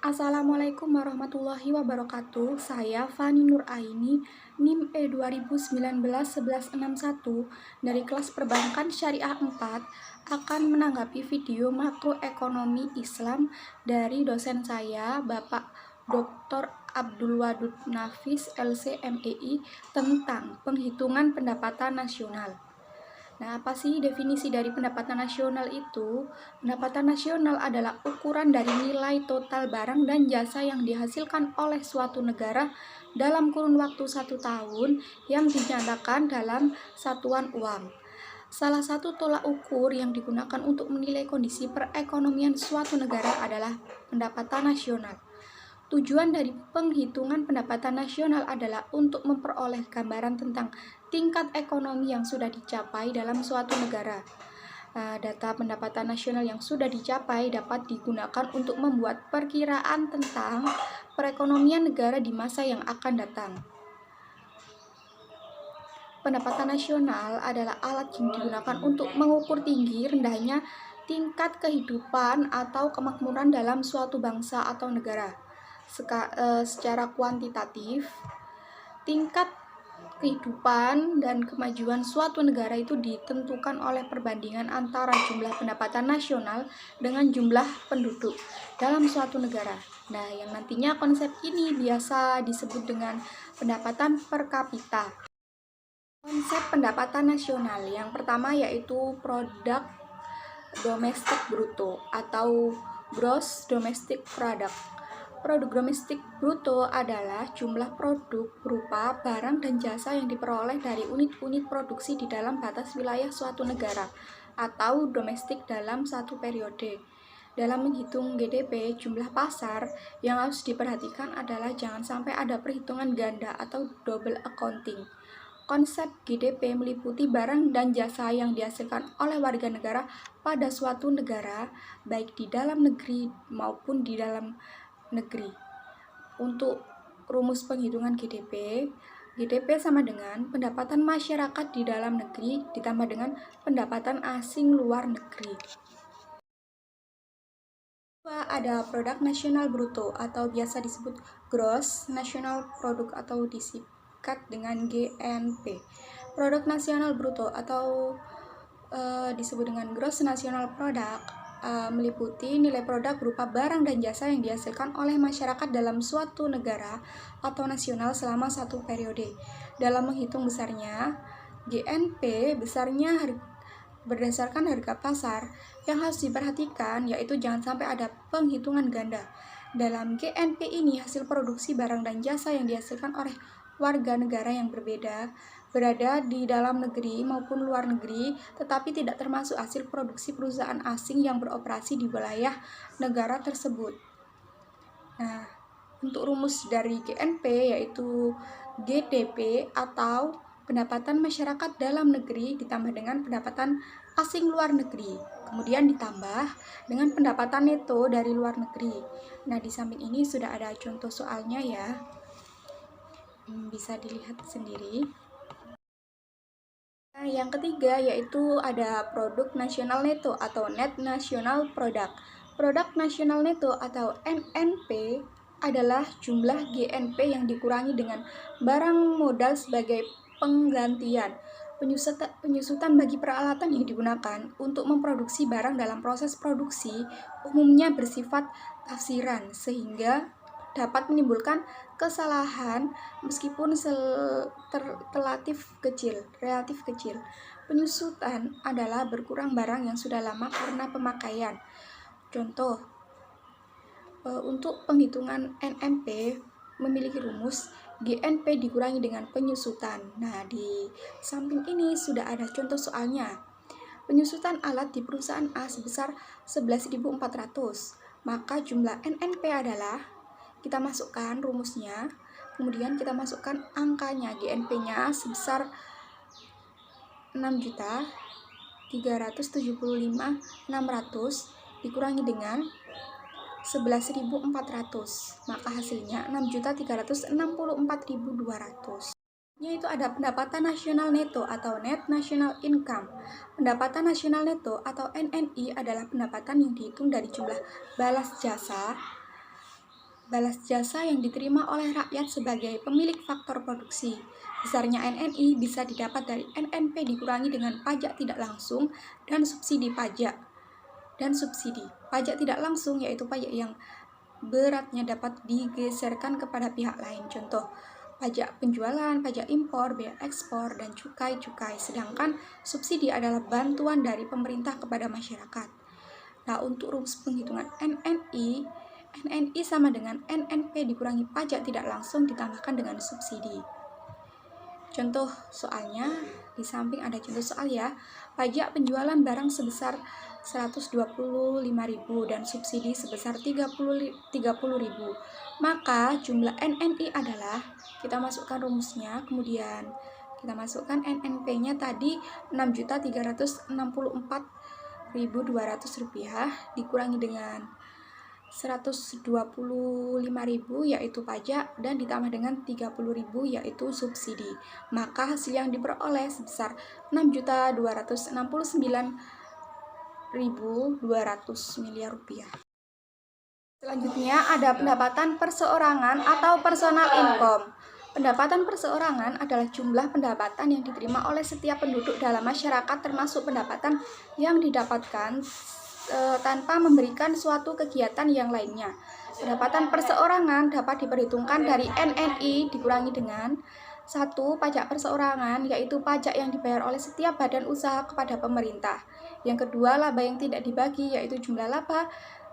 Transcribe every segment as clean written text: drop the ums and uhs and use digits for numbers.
Assalamualaikum warahmatullahi wabarakatuh. Saya Fani Nur Aini, NIM E2019-1161 dari kelas Perbankan Syariah 4 akan menanggapi video makroekonomi Islam dari dosen saya, Bapak Dr. Abdul Wadud Nafis, LC.MEI, tentang penghitungan pendapatan nasional. Nah, apa sih definisi dari pendapatan nasional itu? Pendapatan nasional adalah ukuran dari nilai total barang dan jasa yang dihasilkan oleh suatu negara dalam kurun waktu 1 tahun yang dinyatakan dalam satuan uang. Salah satu tolak ukur yang digunakan untuk menilai kondisi perekonomian suatu negara adalah pendapatan nasional. Tujuan dari penghitungan pendapatan nasional adalah untuk memperoleh gambaran tentang tingkat ekonomi yang sudah dicapai dalam suatu negara. Data pendapatan nasional yang sudah dicapai dapat digunakan untuk membuat perkiraan tentang perekonomian negara di masa yang akan datang. Pendapatan nasional adalah alat yang digunakan untuk mengukur tinggi rendahnya tingkat kehidupan atau kemakmuran dalam suatu bangsa atau negara. Secara kuantitatif, tingkat kehidupan dan kemajuan suatu negara itu ditentukan oleh perbandingan antara jumlah pendapatan nasional dengan jumlah penduduk dalam suatu negara. Nah, yang nantinya konsep ini biasa disebut dengan pendapatan per kapita. Konsep pendapatan nasional yang pertama yaitu produk domestik bruto atau gross domestic product. Produk domestik bruto adalah jumlah produk berupa barang dan jasa yang diperoleh dari unit-unit produksi di dalam batas wilayah suatu negara atau domestik dalam satu periode. Dalam menghitung GDP, jumlah pasar yang harus diperhatikan adalah jangan sampai ada perhitungan ganda atau double accounting. Konsep GDP meliputi barang dan jasa yang dihasilkan oleh warga negara pada suatu negara, baik di dalam negeri maupun di dalam negeri. Untuk rumus penghitungan GDP sama dengan pendapatan masyarakat di dalam negeri ditambah dengan pendapatan asing luar negeri. Ada produk nasional bruto atau biasa disebut gross national product atau disingkat dengan GNP. Produk nasional bruto atau disebut dengan gross national product meliputi nilai produk berupa barang dan jasa yang dihasilkan oleh masyarakat dalam suatu negara atau nasional selama satu periode. Dalam menghitung besarnya GNP, besarnya berdasarkan harga pasar. Yang harus diperhatikan yaitu jangan sampai ada penghitungan ganda. Dalam GNP ini hasil produksi barang dan jasa yang dihasilkan oleh warga negara yang berbeda berada di dalam negeri maupun luar negeri, tetapi tidak termasuk hasil produksi perusahaan asing yang beroperasi di wilayah negara tersebut. Nah, untuk rumus dari GNP yaitu GDP atau pendapatan masyarakat dalam negeri ditambah dengan pendapatan asing luar negeri, kemudian ditambah dengan pendapatan neto dari luar negeri. Nah, di samping ini sudah ada contoh soalnya ya, bisa dilihat sendiri. Nah, yang ketiga yaitu ada produk nasional neto atau net national product. Produk nasional neto atau NNP adalah jumlah GNP yang dikurangi dengan barang modal sebagai penggantian penyusutan bagi peralatan yang digunakan untuk memproduksi barang dalam proses produksi umumnya bersifat tafsiran sehingga dapat menimbulkan kesalahan meskipun relatif kecil. Penyusutan adalah berkurang barang yang sudah lama karena pemakaian. Contoh, untuk penghitungan NNP memiliki rumus GNP dikurangi dengan penyusutan. Nah, di samping ini sudah ada contoh soalnya. Penyusutan alat di perusahaan A sebesar 11.400. Maka jumlah NNP adalah, kita masukkan rumusnya, kemudian kita masukkan angkanya, GNP-nya sebesar 6.375.600 dikurangi dengan 11.400, maka hasilnya 6.364.200. Yaitu ada pendapatan nasional neto atau net national income. Pendapatan nasional neto atau NNI adalah pendapatan yang dihitung dari jumlah balas jasa balas jasa yang diterima oleh rakyat sebagai pemilik faktor produksi. Besarnya NNI bisa didapat dari NNP dikurangi dengan pajak tidak langsung dan subsidi pajak. Pajak tidak langsung yaitu pajak yang beratnya dapat digeserkan kepada pihak lain. Contoh, pajak penjualan, pajak impor, bea ekspor, dan cukai-cukai. Sedangkan subsidi adalah bantuan dari pemerintah kepada masyarakat. Nah, untuk rumus penghitungan NNI sama dengan NNP dikurangi pajak tidak langsung ditambahkan dengan subsidi. Contoh soalnya, di samping ada contoh soal ya. Pajak penjualan barang sebesar 125.000 dan subsidi sebesar 30.000. Maka jumlah NNI adalah, kita masukkan rumusnya, kemudian kita masukkan NNP-nya tadi 6.364.200 rupiah dikurangi dengan 125.000 yaitu pajak dan ditambah dengan 30.000 yaitu subsidi. Maka hasil yang diperoleh sebesar 6.269.200 miliar rupiah. Selanjutnya ada pendapatan perseorangan atau personal income. Pendapatan perseorangan adalah jumlah pendapatan yang diterima oleh setiap penduduk dalam masyarakat termasuk pendapatan yang didapatkan tanpa memberikan suatu kegiatan yang lainnya. Pendapatan perseorangan dapat diperhitungkan dari NNI dikurangi dengan 1. Pajak perseorangan, yaitu pajak yang dibayar oleh setiap badan usaha kepada pemerintah. Yang kedua, laba yang tidak dibagi, yaitu jumlah laba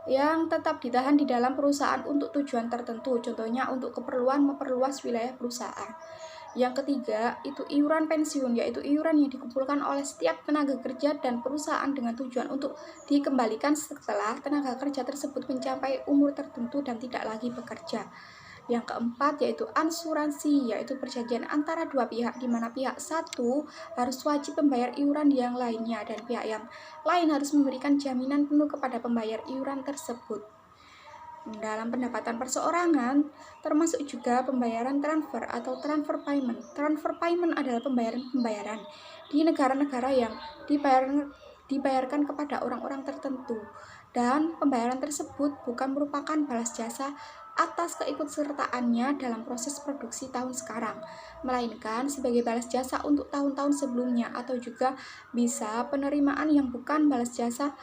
yang tetap ditahan di dalam perusahaan untuk tujuan tertentu, contohnya untuk keperluan memperluas wilayah perusahaan. Yang ketiga, itu iuran pensiun, yaitu iuran yang dikumpulkan oleh setiap tenaga kerja dan perusahaan dengan tujuan untuk dikembalikan setelah tenaga kerja tersebut mencapai umur tertentu dan tidak lagi bekerja. Yang keempat, yaitu asuransi, yaitu perjanjian antara dua pihak, di mana pihak satu harus wajib membayar iuran yang lainnya dan pihak yang lain harus memberikan jaminan penuh kepada pembayar iuran tersebut. Dalam pendapatan perseorangan, termasuk juga pembayaran transfer atau transfer payment. Transfer payment adalah pembayaran di negara-negara yang dibayarkan kepada orang-orang tertentu. Dan pembayaran tersebut bukan merupakan balas jasa atas keikutsertaannya dalam proses produksi tahun sekarang, melainkan sebagai balas jasa untuk tahun-tahun sebelumnya, atau juga bisa penerimaan yang bukan balas jasa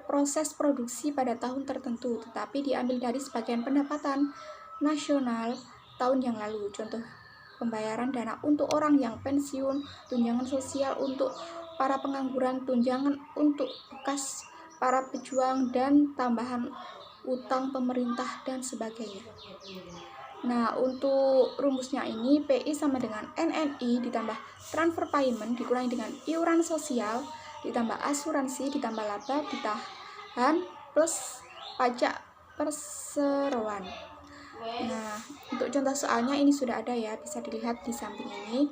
proses produksi pada tahun tertentu, tetapi diambil dari sebagian pendapatan nasional tahun yang lalu. Contoh, pembayaran dana untuk orang yang pensiun, tunjangan sosial untuk para pengangguran, tunjangan untuk bekas para pejuang, dan tambahan utang pemerintah dan sebagainya. Nah, untuk rumusnya ini PI sama dengan NNI ditambah transfer payment dikurangi dengan iuran sosial ditambah asuransi ditambah laba ditahan plus pajak perseroan. Nah, untuk contoh soalnya ini sudah ada ya, bisa dilihat di samping ini.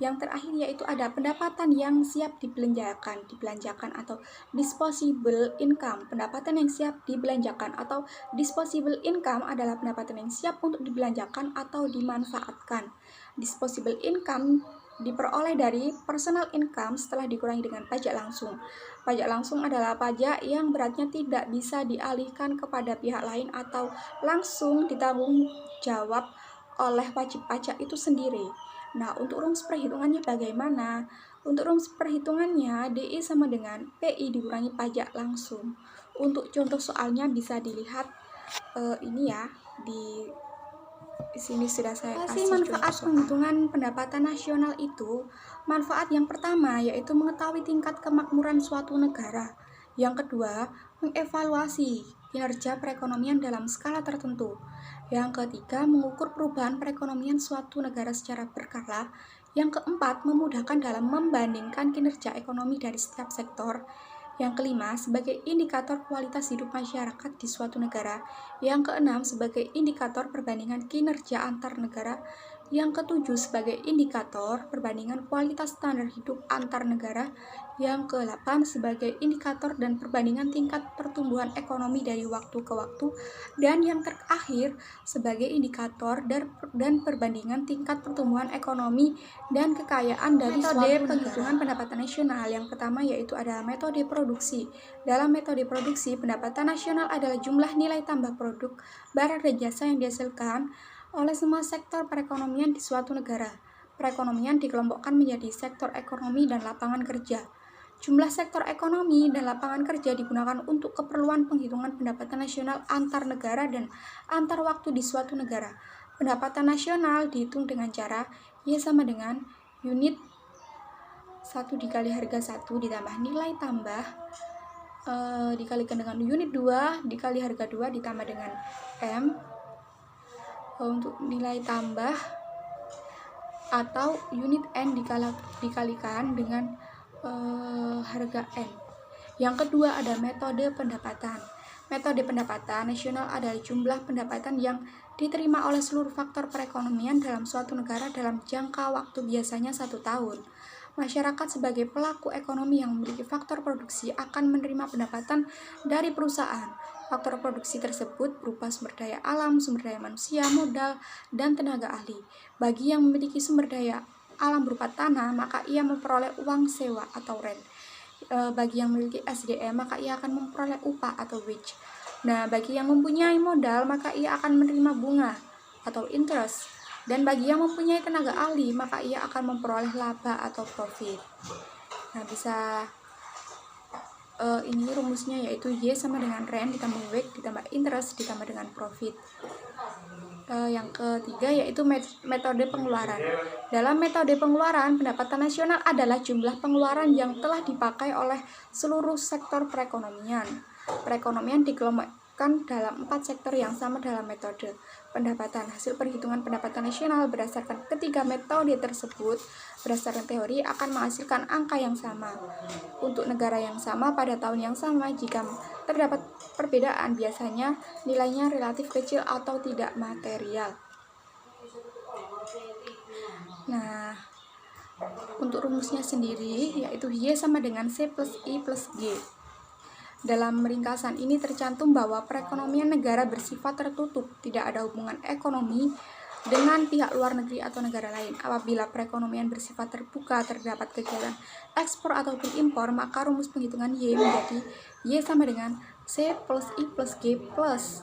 Yang terakhir yaitu ada pendapatan yang siap dibelanjakan atau disposable income. Pendapatan yang siap dibelanjakan atau disposable income adalah pendapatan yang siap untuk dibelanjakan atau dimanfaatkan. Disposable income diperoleh dari personal income setelah dikurangi dengan pajak langsung. Pajak langsung adalah pajak yang beratnya tidak bisa dialihkan kepada pihak lain atau langsung ditanggung jawab oleh wajib pajak itu sendiri. Nah, untuk rumus perhitungannya bagaimana? Untuk rumus perhitungannya, DI sama dengan PI dikurangi pajak langsung. Untuk contoh soalnya bisa dilihat ini ya, di sini sudah saya kasih manfaat penghitungan pendapatan nasional itu. Manfaat yang pertama yaitu mengetahui tingkat kemakmuran suatu negara. Yang kedua, mengevaluasi kinerja perekonomian dalam skala tertentu. Yang ketiga, mengukur perubahan perekonomian suatu negara secara berkala. Yang keempat, memudahkan dalam membandingkan kinerja ekonomi dari setiap sektor. Yang kelima, sebagai indikator kualitas hidup masyarakat di suatu negara. Yang keenam, sebagai indikator perbandingan kinerja antar negara. Yang ketujuh, sebagai indikator perbandingan kualitas standar hidup antar negara. Yang ke-8, sebagai indikator dan perbandingan tingkat pertumbuhan ekonomi dari waktu ke waktu. Dan yang terakhir, sebagai indikator dan perbandingan tingkat pertumbuhan ekonomi dan kekayaan dari suatu negara. Metode penghitungan pendapatan nasional yang pertama yaitu adalah metode produksi. Dalam metode produksi, pendapatan nasional adalah jumlah nilai tambah produk barang dan jasa yang dihasilkan oleh semua sektor perekonomian di suatu negara. Perekonomian dikelompokkan menjadi sektor ekonomi dan lapangan kerja. Jumlah sektor ekonomi dan lapangan kerja digunakan untuk keperluan penghitungan pendapatan nasional antar negara dan antar waktu di suatu negara. Pendapatan nasional dihitung dengan cara Y sama dengan unit 1 dikali harga 1 ditambah nilai tambah dikalikan dengan unit 2 dikali harga 2 ditambah dengan M untuk nilai tambah, atau unit N dikalikan dengan harga N. Yang kedua ada metode pendapatan. Metode pendapatan nasional adalah jumlah pendapatan yang diterima oleh seluruh faktor perekonomian dalam suatu negara dalam jangka waktu biasanya 1 tahun. Masyarakat sebagai pelaku ekonomi yang memiliki faktor produksi akan menerima pendapatan dari perusahaan. Faktor produksi tersebut berupa sumber daya alam, sumber daya manusia, modal, dan tenaga ahli. Bagi yang memiliki sumber daya alam berupa tanah, maka ia memperoleh uang sewa atau rent. Bagi yang memiliki SDM, maka ia akan memperoleh upah atau wage. Nah, bagi yang mempunyai modal, maka ia akan menerima bunga atau interest. Dan bagi yang mempunyai tenaga ahli, maka ia akan memperoleh laba atau profit. Nah, bisa ini rumusnya yaitu Y sama dengan rent ditambah wage ditambah interest ditambah dengan profit. Yang ketiga yaitu metode pengeluaran. Dalam metode pengeluaran, pendapatan nasional adalah jumlah pengeluaran yang telah dipakai oleh seluruh sektor perekonomian. Perekonomian dikelompokkan dalam 4 sektor yang sama dalam metode pendapatan. Hasil perhitungan pendapatan nasional berdasarkan ketiga metode tersebut berdasarkan teori akan menghasilkan angka yang sama untuk negara yang sama pada tahun yang sama. Jika terdapat perbedaan, biasanya nilainya relatif kecil atau tidak material. Nah, untuk rumusnya sendiri yaitu Y sama dengan C plus I plus G. Dalam ringkasan ini tercantum bahwa perekonomian negara bersifat tertutup, tidak ada hubungan ekonomi dengan pihak luar negeri atau negara lain. Apabila perekonomian bersifat terbuka, terdapat kegiatan ekspor ataupun impor, maka rumus penghitungan Y menjadi Y sama dengan C plus I plus G plus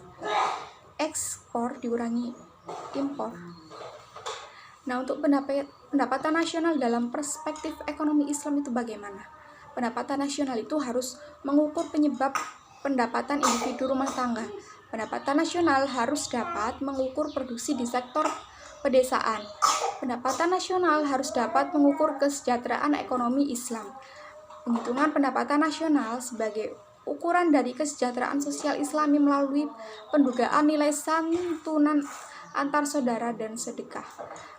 ekspor dikurangi impor. Nah, untuk pendapatan nasional dalam perspektif ekonomi Islam itu bagaimana? Pendapatan nasional itu harus mengukur penyebab pendapatan individu rumah tangga. Pendapatan nasional harus dapat mengukur produksi di sektor pedesaan. Pendapatan nasional harus dapat mengukur kesejahteraan ekonomi Islam. Penghitungan pendapatan nasional sebagai ukuran dari kesejahteraan sosial Islami melalui pendugaan nilai santunan antar saudara dan sedekah.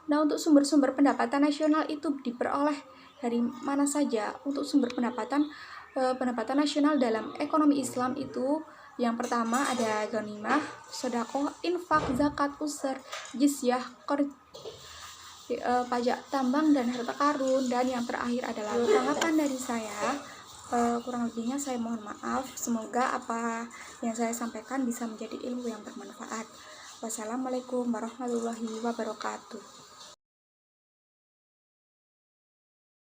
Nah, untuk sumber-sumber pendapatan nasional itu diperoleh dari mana saja? Untuk sumber pendapatan nasional dalam ekonomi Islam itu yang pertama ada ghanimah, sedekah, infak, zakat, usur, jizyah, pajak tambang dan harta karun, dan yang terakhir adalah tanggapan dari saya. Kurang lebihnya saya mohon maaf. Semoga apa yang saya sampaikan bisa menjadi ilmu yang bermanfaat. Wassalamualaikum warahmatullahi wabarakatuh.